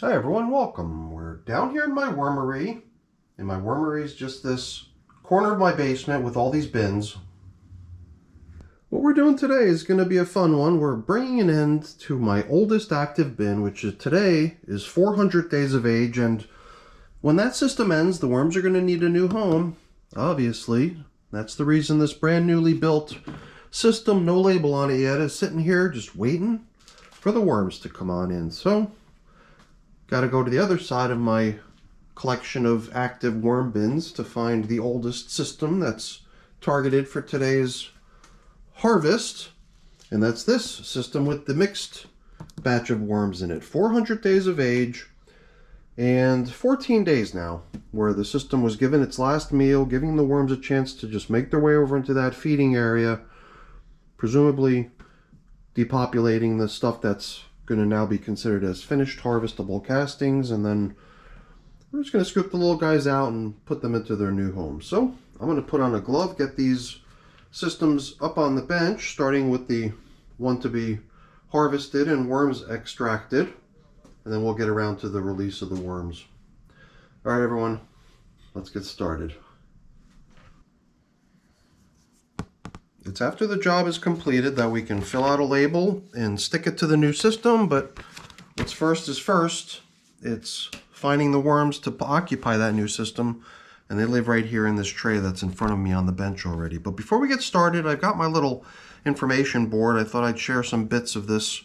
Hi everyone, welcome. We're down here in my wormery, and my wormery is just this corner of my basement with all these bins. What we're doing today is going to be a fun one. We're bringing an end to my oldest active bin, which is today is 400 days of age, and when that system ends, the worms are going to need a new home, obviously. That's the reason this brand newly built system, no label on it yet, is sitting here just waiting for the worms to come on in. So got to go to the other side of my collection of active worm bins to find the oldest system that's targeted for today's harvest. And that's this system with the mixed batch of worms in it. 400 days of age and 14 days now, where the system was given its last meal, giving the worms a chance to just make their way over into that feeding area, presumably depopulating the stuff that's going to now be considered as finished harvestable castings, and then we're just going to scoop the little guys out and put them into their new home. So I'm going to put on a glove, get these systems up on the bench, starting with the one to be harvested and worms extracted, and then we'll get around to the release of the worms. All right, everyone, let's get started. It's after the job is completed that we can fill out a label and stick it to the new system, but what's first is first. It's finding the worms to occupy that new system, and they live right here in this tray that's in front of me on the bench already. But before we get started, I've got my little information board. I thought I'd share some bits of this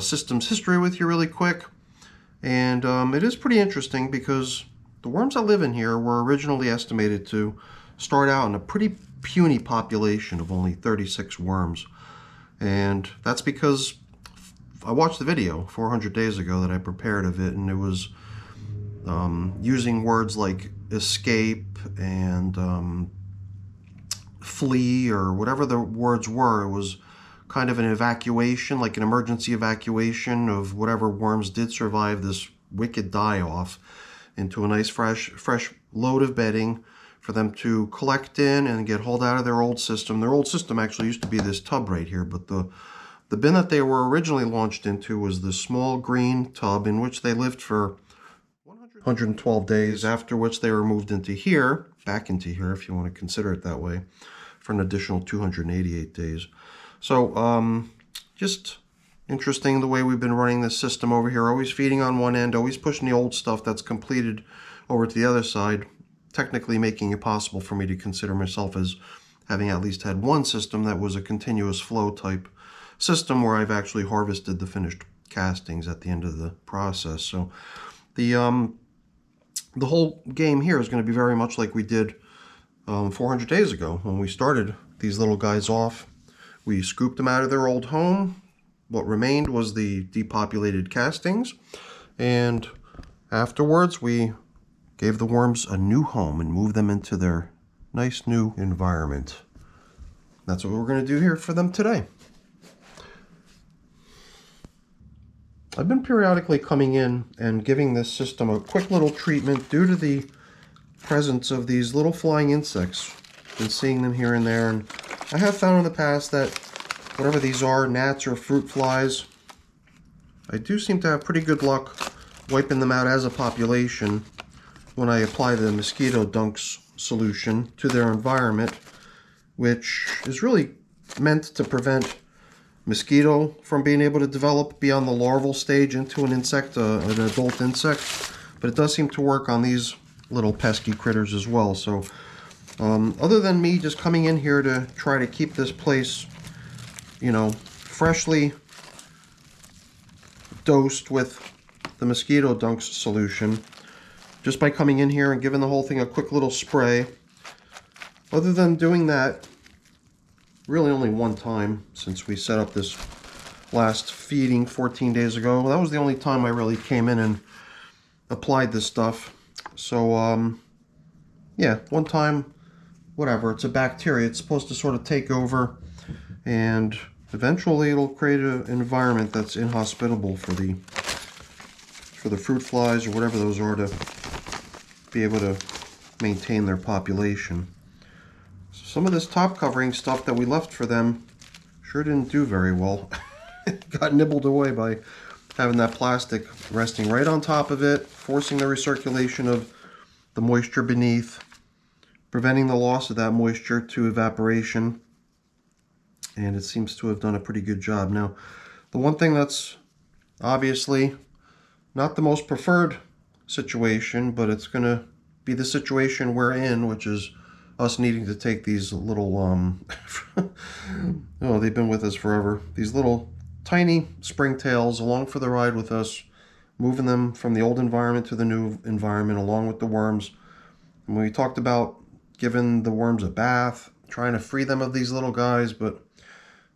system's history with you really quick. And it is pretty interesting because the worms that live in here were originally estimated to start out in a pretty puny population of only 36 worms. And that's because I watched the video 400 days ago that I prepared of it, and it was using words like escape and flee, or whatever the words were. It was kind of an evacuation, like an emergency evacuation of whatever worms did survive this wicked die-off into a nice fresh load of bedding for them to collect in and get hauled out of their old system. Their old system actually used to be this tub right here, but the bin that they were originally launched into was this small green tub in which they lived for 112 days, after which they were moved into here, back into here if you want to consider it that way, for an additional 288 days. So just interesting the way we've been running this system over here, always feeding on one end, always pushing the old stuff that's completed over to the other side, technically making it possible for me to consider myself as having at least had one system that was a continuous flow type system where I've actually harvested the finished castings at the end of the process. So the whole game here is going to be very much like we did 400 days ago when we started these little guys off. We scooped them out of their old home. What remained was the depopulated castings, and afterwards we gave the worms a new home and moved them into their nice new environment. That's what we're going to do here for them today. I've been periodically coming in and giving this system a quick little treatment due to the presence of these little flying insects. Been seeing them here and there, and I have found in the past that whatever these are, gnats or fruit flies, I do seem to have pretty good luck wiping them out as a population when I apply the mosquito dunks solution to their environment, which is really meant to prevent mosquito from being able to develop beyond the larval stage into an insect, an adult insect. But it does seem to work on these little pesky critters as well. So other than me just coming in here to try to keep this place, you know, freshly dosed with the mosquito dunks solution, just by coming in here and giving the whole thing a quick little spray. Other than doing that, really only one time since we set up this last feeding 14 days ago. That was the only time I really came in and applied this stuff. So, yeah, one time, whatever. It's a bacteria. It's supposed to sort of take over, and eventually it'll create an environment that's inhospitable for the fruit flies or whatever those are to be able to maintain their population. So some of this top covering stuff that we left for them sure didn't do very well. It got nibbled away by having that plastic resting right on top of it, forcing the recirculation of the moisture beneath, preventing the loss of that moisture to evaporation, and it seems to have done a pretty good job. Now, the one thing that's obviously not the most preferred situation, but it's going to be the situation we're in, which is us needing to take these little, oh, they've been with us forever, these little tiny springtails along for the ride with us, moving them from the old environment to the new environment along with the worms. And we talked about giving the worms a bath, trying to free them of these little guys, but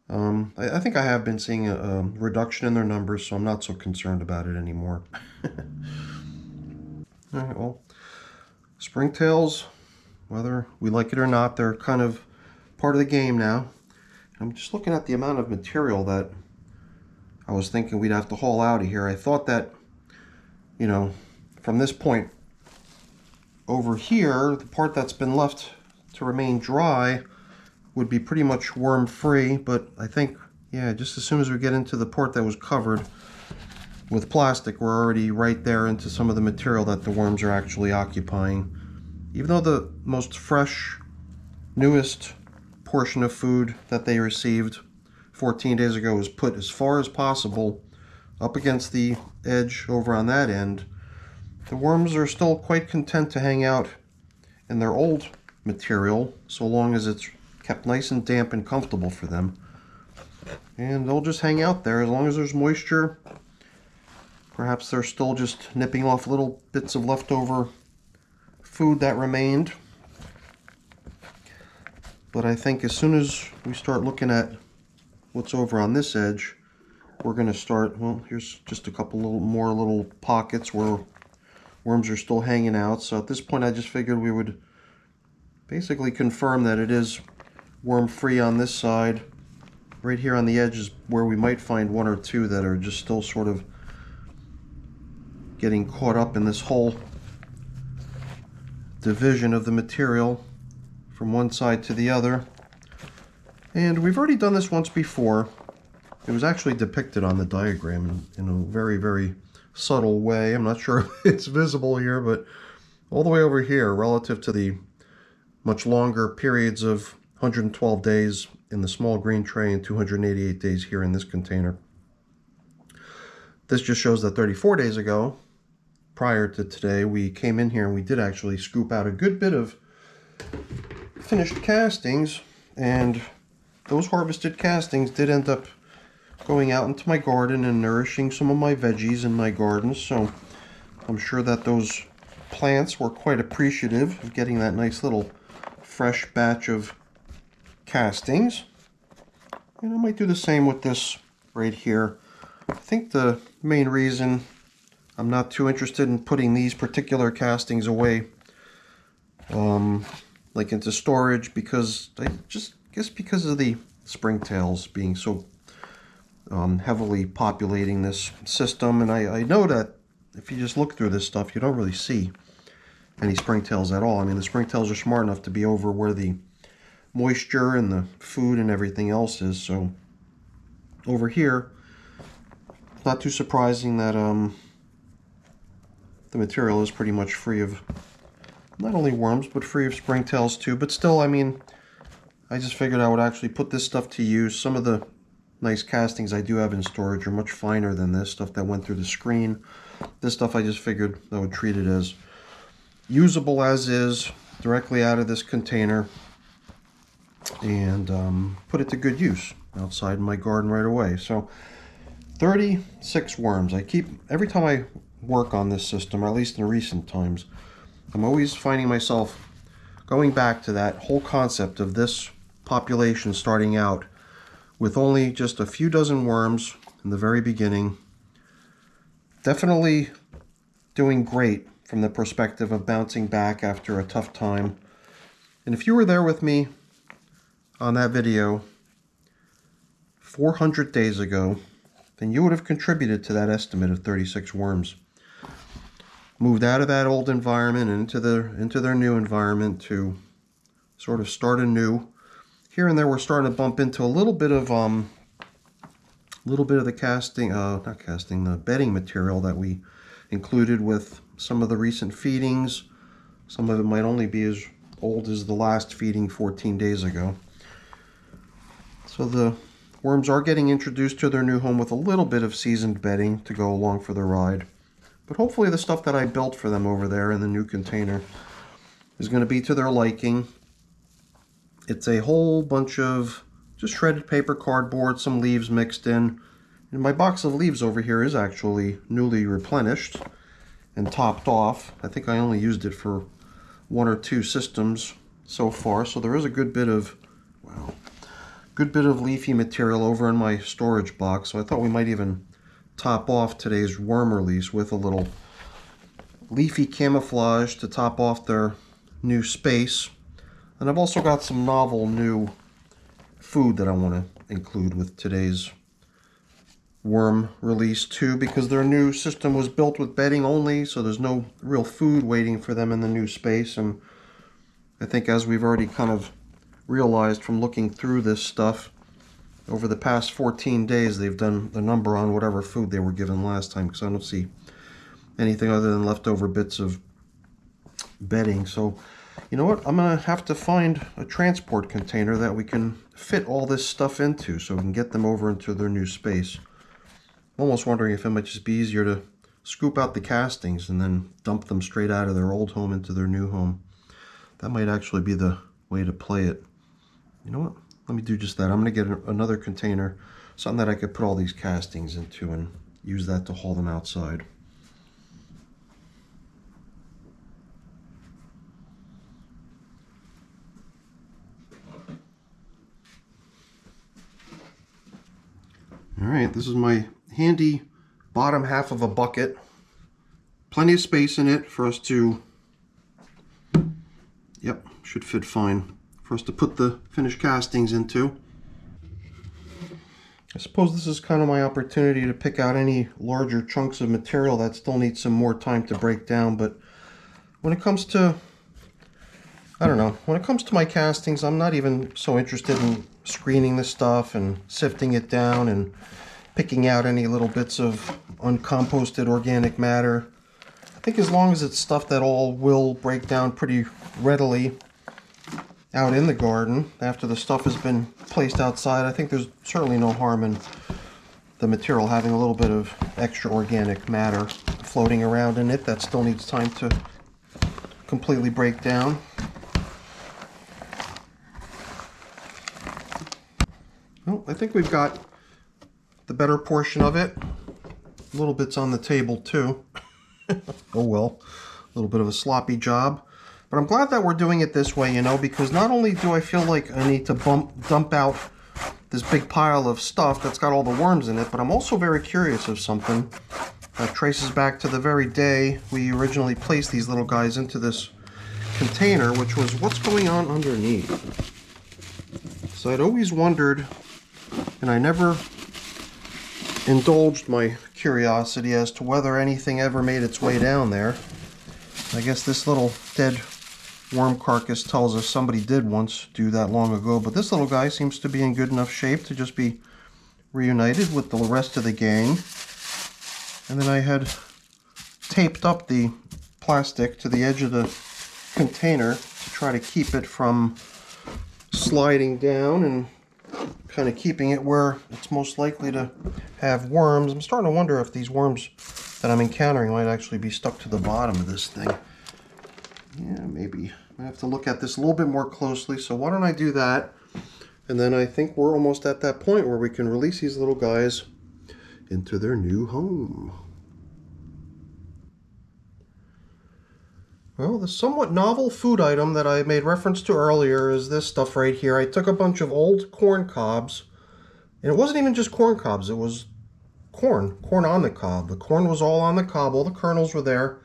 I think I have been seeing a reduction in their numbers, so I'm not so concerned about it anymore. All right, well, springtails, whether we like it or not, they're kind of part of the game now. I'm just looking at the amount of material that I was thinking we'd have to haul out of here. I thought that, you know, from this point over here, the part that's been left to remain dry would be pretty much worm free, but I think, yeah, just as soon as we get into the part that was covered with plastic, we're already right there into some of the material that the worms are actually occupying. Even though the most fresh, newest portion of food that they received 14 days ago was put as far as possible up against the edge over on that end, the worms are still quite content to hang out in their old material so long as it's kept nice and damp and comfortable for them. And they'll just hang out there as long as there's moisture. Perhaps they're still just nipping off little bits of leftover food that remained. But I think as soon as we start looking at what's over on this edge, we're going to start, well, here's just a couple more little pockets where worms are still hanging out. So at this point I just figured we would basically confirm that it is worm free on this side. Right here on the edge is where we might find one or two that are just still sort of getting caught up in this whole division of the material from one side to the other. And we've already done this once before. It was actually depicted on the diagram in a very, very subtle way. I'm not sure if it's visible here, but all the way over here relative to the much longer periods of 112 days in the small green tray and 288 days here in this container. This just shows that 34 days ago, prior to today, we came in here and we did actually scoop out a good bit of finished castings, and those harvested castings did end up going out into my garden and nourishing some of my veggies in my garden. So I'm sure that those plants were quite appreciative of getting that nice little fresh batch of castings. And I might do the same with this right here. I think the main reason I'm not too interested in putting these particular castings away like into storage, because I just guess because of the springtails being so heavily populating this system. And I know that if you just look through this stuff, you don't really see any springtails at all. I mean, the springtails are smart enough to be over where the moisture and the food and everything else is. So over here, it's not too surprising that the material is pretty much free of not only worms, but free of springtails too. But still, I mean, I just figured I would actually put this stuff to use. Some of the nice castings I do have in storage are much finer than this stuff that went through the screen. This stuff I just figured I would treat it as usable as is, directly out of this container, and put it to good use outside in my garden right away. So 36 worms. I keep, every time I work on this system, or at least in recent times, I'm always finding myself going back to that whole concept of this population starting out with only just a few dozen worms in the very beginning. Definitely doing great from the perspective of bouncing back after a tough time. And if you were there with me on that video 400 days ago, then you would have contributed to that estimate of 36 worms. Moved out of that old environment and into their new environment to sort of start anew. Here and there we're starting to bump into a little bit of A little bit of the the bedding material that we included with some of the recent feedings. Some of it might only be as old as the last feeding 14 days ago. So the worms are getting introduced to their new home with a little bit of seasoned bedding to go along for the ride. But hopefully the stuff that I built for them over there in the new container is going to be to their liking. It's a whole bunch of just shredded paper, cardboard, some leaves mixed in. And my box of leaves over here is actually newly replenished and topped off. I think I only used it for 1 or 2 systems so far, so there is a good bit of leafy material over in my storage box. So I thought we might even top off today's worm release with a little leafy camouflage to top off their new space. And I've also got some novel new food that I want to include with today's worm release too, because their new system was built with bedding only, so there's no real food waiting for them in the new space. And I think, as we've already kind of realized from looking through this stuff, over the past 14 days they've done the number on whatever food they were given last time, because I don't see anything other than leftover bits of bedding. So you know what, I'm gonna have to find a transport container that we can fit all this stuff into so we can get them over into their new space. I'm almost wondering if it might just be easier to scoop out the castings and then dump them straight out of their old home into their new home. That might actually be the way to play it. You know what? Let me do just that. I'm going to get another container, something that I could put all these castings into and use that to haul them outside. All right, this is my handy bottom half of a bucket. Plenty of space in it for us to, yep, should fit fine, for us to put the finished castings into. I suppose this is kind of my opportunity to pick out any larger chunks of material that still need some more time to break down. But when it comes to, I don't know, when it comes to my castings, I'm not even so interested in screening this stuff and sifting it down and picking out any little bits of uncomposted organic matter. I think as long as it's stuff that all will break down pretty readily out in the garden after the stuff has been placed outside, I think there's certainly no harm in the material having a little bit of extra organic matter floating around in it that still needs time to completely break down. Well, I think we've got the better portion of it. A little bit's on the table too. Oh well, a little bit of a sloppy job. But I'm glad that we're doing it this way, you know, because not only do I feel like I need to dump out this big pile of stuff that's got all the worms in it, but I'm also very curious of something that traces back to the very day we originally placed these little guys into this container, which was what's going on underneath. So I'd always wondered, and I never indulged my curiosity as to whether anything ever made its way down there. I guess this little dead worm carcass tells us somebody did once do that long ago, but this little guy seems to be in good enough shape to just be reunited with the rest of the gang. And then I had taped up the plastic to the edge of the container to try to keep it from sliding down and kind of keeping it where it's most likely to have worms. I'm starting to wonder if these worms that I'm encountering might actually be stuck to the bottom of this thing. Yeah, maybe. I have to look at this a little bit more closely, so why don't I do that? And then I think we're almost at that point where we can release these little guys into their new home. Well, the somewhat novel food item that I made reference to earlier is this stuff right here. I took a bunch of old corn cobs, and it wasn't even just corn cobs, it was corn on the cob. The corn was all on the cob, all the kernels were there.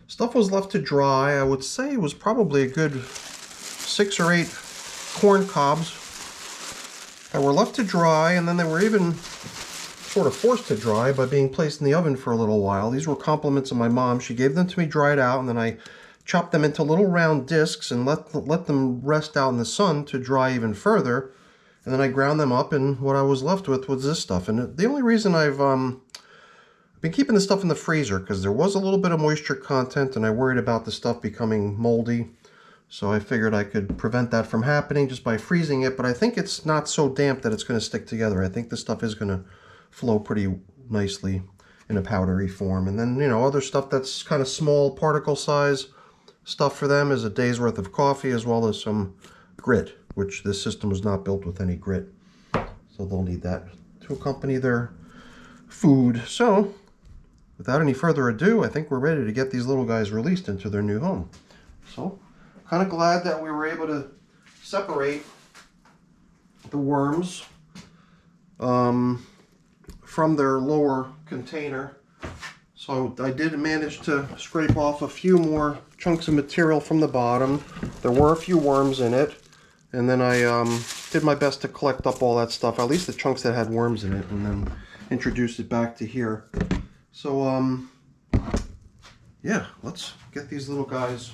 Stuff was left to dry. I would say it was probably a good 6 or 8 corn cobs that were left to dry, and then they were even sort of forced to dry by being placed in the oven for a little while. These were compliments of my mom. She gave them to me dried out, and then I chopped them into little round discs and let them rest out in the sun to dry even further. And then I ground them up, and what I was left with was this stuff. And the only reason I've been keeping this stuff in the freezer, because there was a little bit of moisture content, and I worried about the stuff becoming moldy. So I figured I could prevent that from happening just by freezing it, but I think it's not so damp that it's going to stick together. I think this stuff is going to flow pretty nicely in a powdery form. And then, you know, other stuff that's kind of small particle size stuff for them is a day's worth of coffee, as well as some grit, which this system was not built with any grit. So they'll need that to accompany their food. So without any further ado, I think we're ready to get these little guys released into their new home. So kind of glad that we were able to separate the worms from their lower container. So I did manage to scrape off a few more chunks of material from the bottom. There were a few worms in it, and then I did my best to collect up all that stuff, at least the chunks that had worms in it, and then introduce it back to here. So yeah, let's get these little guys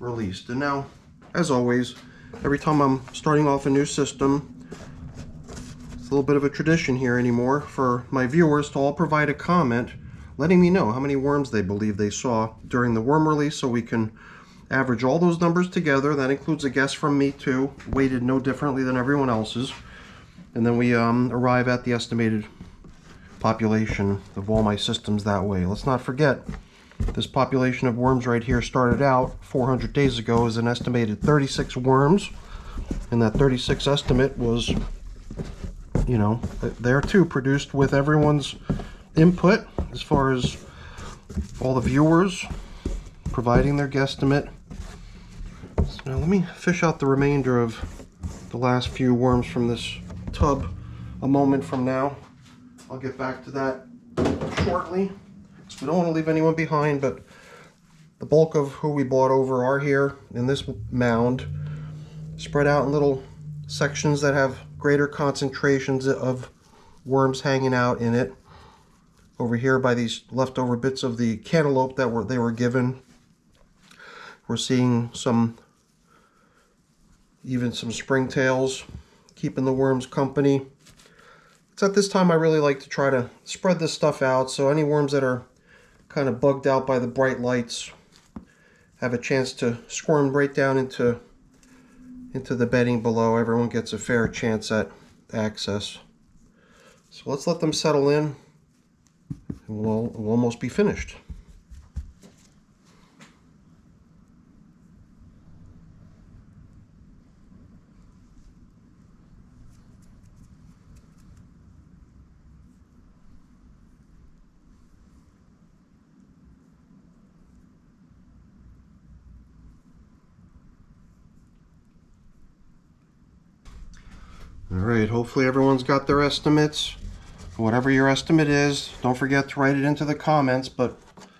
released. And now, as always, every time I'm starting off a new system, it's a little bit of a tradition here anymore for my viewers to all provide a comment letting me know how many worms they believe they saw during the worm release, so we can average all those numbers together. That includes a guess from me too, weighted no differently than everyone else's, and then we arrive at the estimated population of all my systems that way. Let's not forget, this population of worms right here started out 400 days ago as an estimated 36 worms, and that 36 estimate was, you know, there too produced with everyone's input, as far as all the viewers providing their guesstimate. So now let me fish out the remainder of the last few worms from this tub a moment from now. I'll get back to that shortly. So we don't want to leave anyone behind, but the bulk of who we bought over are here in this mound, spread out in little sections that have greater concentrations of worms hanging out in it. Over here by these leftover bits of the cantaloupe that they were given, we're seeing even some springtails keeping the worms company. It's at this time I really like to try to spread this stuff out, so any worms that are kind of bugged out by the bright lights have a chance to squirm right down into the bedding below. Everyone gets a fair chance at access. So let's let them settle in, and we'll almost be finished. Alright, hopefully everyone's got their estimates. Whatever your estimate is, don't forget to write it into the comments, but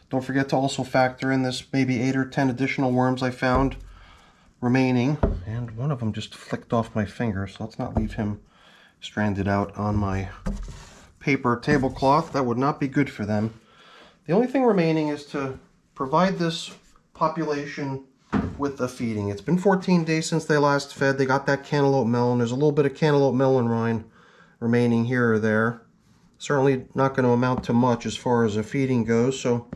don't forget to also factor in this maybe 8 or 10 additional worms I found remaining. And one of them just flicked off my finger, so let's not leave him stranded out on my paper tablecloth. That would not be good for them. The only thing remaining is to provide this population with the feeding. It's been 14 days since they last fed. They got that cantaloupe melon. There's a little bit of cantaloupe melon rind remaining here or there. Certainly not going to amount to much as far as a feeding goes, so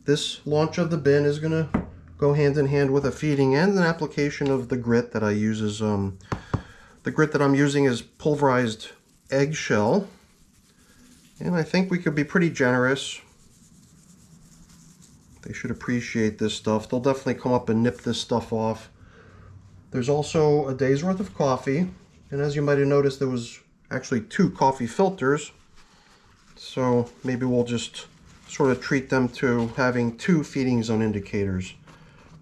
this launch of the bin is going to go hand in hand with a feeding and an application of the grit that I use. Is the grit that I'm using is pulverized eggshell, and I think we could be pretty generous. They should appreciate this stuff. They'll definitely come up and nip this stuff off. There's also a day's worth of coffee, and as you might have noticed, there was actually 2 coffee filters. So maybe we'll just sort of treat them to having 2 feeding zone indicators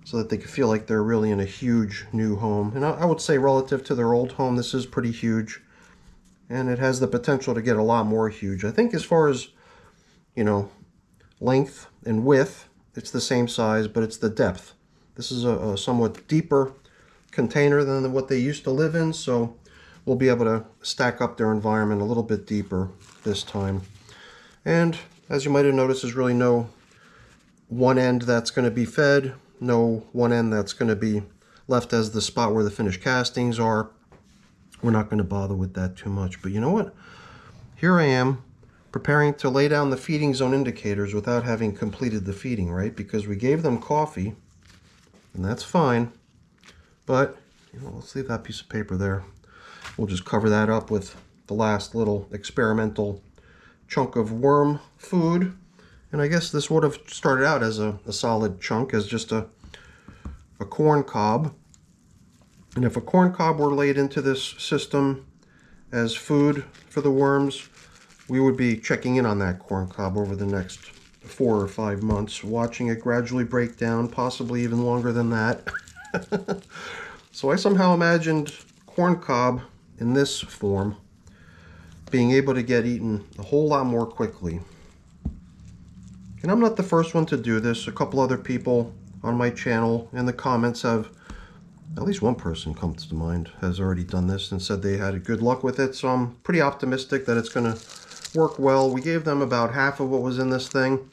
so that they can feel like they're really in a huge new home. And I would say relative to their old home, this is pretty huge, and it has the potential to get a lot more huge. I think as far as, you know, length and width, it's the same size, but it's the depth. This is a somewhat deeper container than what they used to live in, so we'll be able to stack up their environment a little bit deeper this time. And as you might have noticed, there's really no one end that's going to be fed, no one end that's going to be left as the spot where the finished castings are. we're not going to bother with that too much. But you know what? Here I am preparing to lay down the feeding zone indicators without having completed the feeding, right? Because we gave them coffee, and that's fine. But, you know, let's leave that piece of paper there. We'll just cover that up with the last little experimental chunk of worm food. And I guess this would have started out as a solid chunk, as just a corn cob. And if a corn cob were laid into this system as food for the worms, we would be checking in on that corn cob over the next 4 or 5 months, watching it gradually break down, possibly even longer than that. So I somehow imagined corn cob in this form being able to get eaten a whole lot more quickly. And I'm not the first one to do this. A couple other people on my channel in the comments have, at least one person comes to mind, has already done this and said they had good luck with it. So I'm pretty optimistic that it's going to work well. We gave them about half of what was in this thing.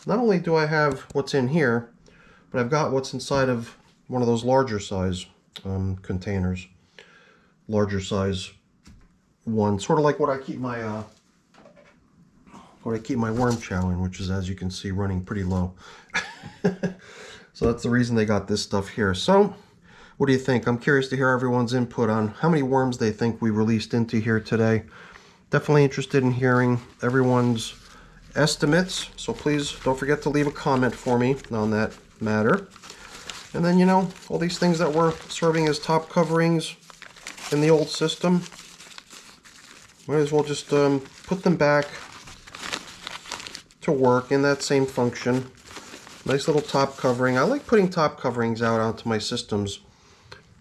Not only do I have what's in here, but I've got what's inside of one of those larger size containers. Larger size one, sort of like what I keep my worm chow in, which is, as you can see, running pretty low. So that's the reason they got this stuff here. So what do you think? I'm curious to hear everyone's input on how many worms they think we released into here today. Definitely interested in hearing everyone's estimates, so please don't forget to leave a comment for me on that matter. And then, you know, all these things that were serving as top coverings in the old system, might as well just put them back to work in that same function. Nice little top covering. I like putting top coverings out onto my systems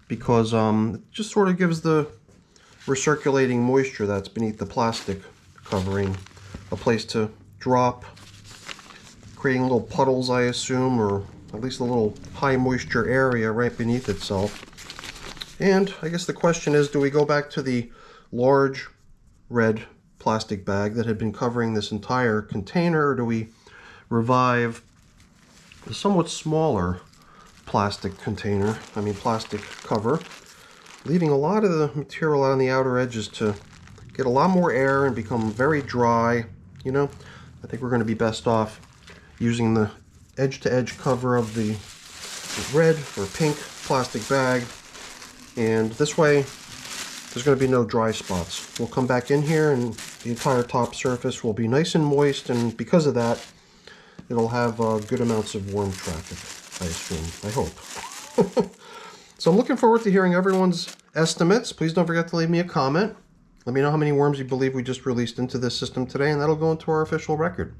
because it just sort of gives the recirculating moisture that's beneath the plastic covering a place to drop, creating little puddles, I assume, or at least a little high moisture area right beneath itself. And I guess the question is, do we go back to the large red plastic bag that had been covering this entire container, or do we revive the somewhat smaller plastic cover, leaving a lot of the material on the outer edges to get a lot more air and become very dry? You know, I think we're going to be best off using the edge-to-edge cover of the red or pink plastic bag, and this way there's going to be no dry spots. We'll come back in here and the entire top surface will be nice and moist, and because of that, it'll have good amounts of worm traffic, I assume. I hope. So I'm looking forward to hearing everyone's estimates. Please don't forget to leave me a comment. Let me know how many worms you believe we just released into this system today, and that'll go into our official record.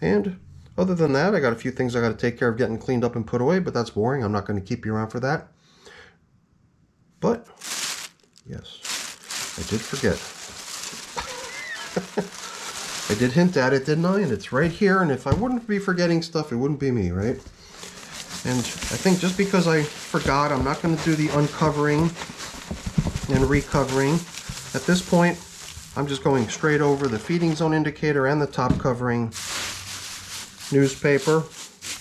And other than that, I got a few things I got to take care of getting cleaned up and put away, but that's boring. I'm not going to keep you around for that. But, yes, I did forget. I did hint at it, didn't I? And it's right here, and if I wouldn't be forgetting stuff, it wouldn't be me, right? And I think just because I forgot, I'm not going to do the uncovering and recovering. At this point, I'm just going straight over the feeding zone indicator and the top covering newspaper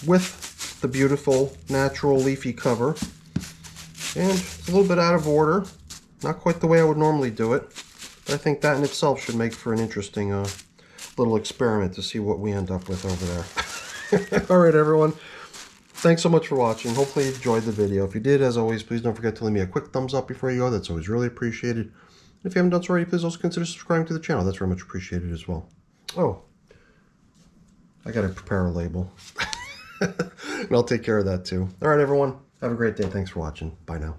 with the beautiful natural leafy cover. And it's a little bit out of order, not quite the way I would normally do it, but I think that in itself should make for an interesting little experiment to see what we end up with over there. Alright everyone, thanks so much for watching. Hopefully you enjoyed the video. If you did, as always, please don't forget to leave me a quick thumbs up before you go. That's always really appreciated. And if you haven't done so already, please also consider subscribing to the channel. That's very much appreciated as well. Oh, I gotta prepare a label. And I'll take care of that too. Alright everyone, have a great day. Thanks for watching. Bye now.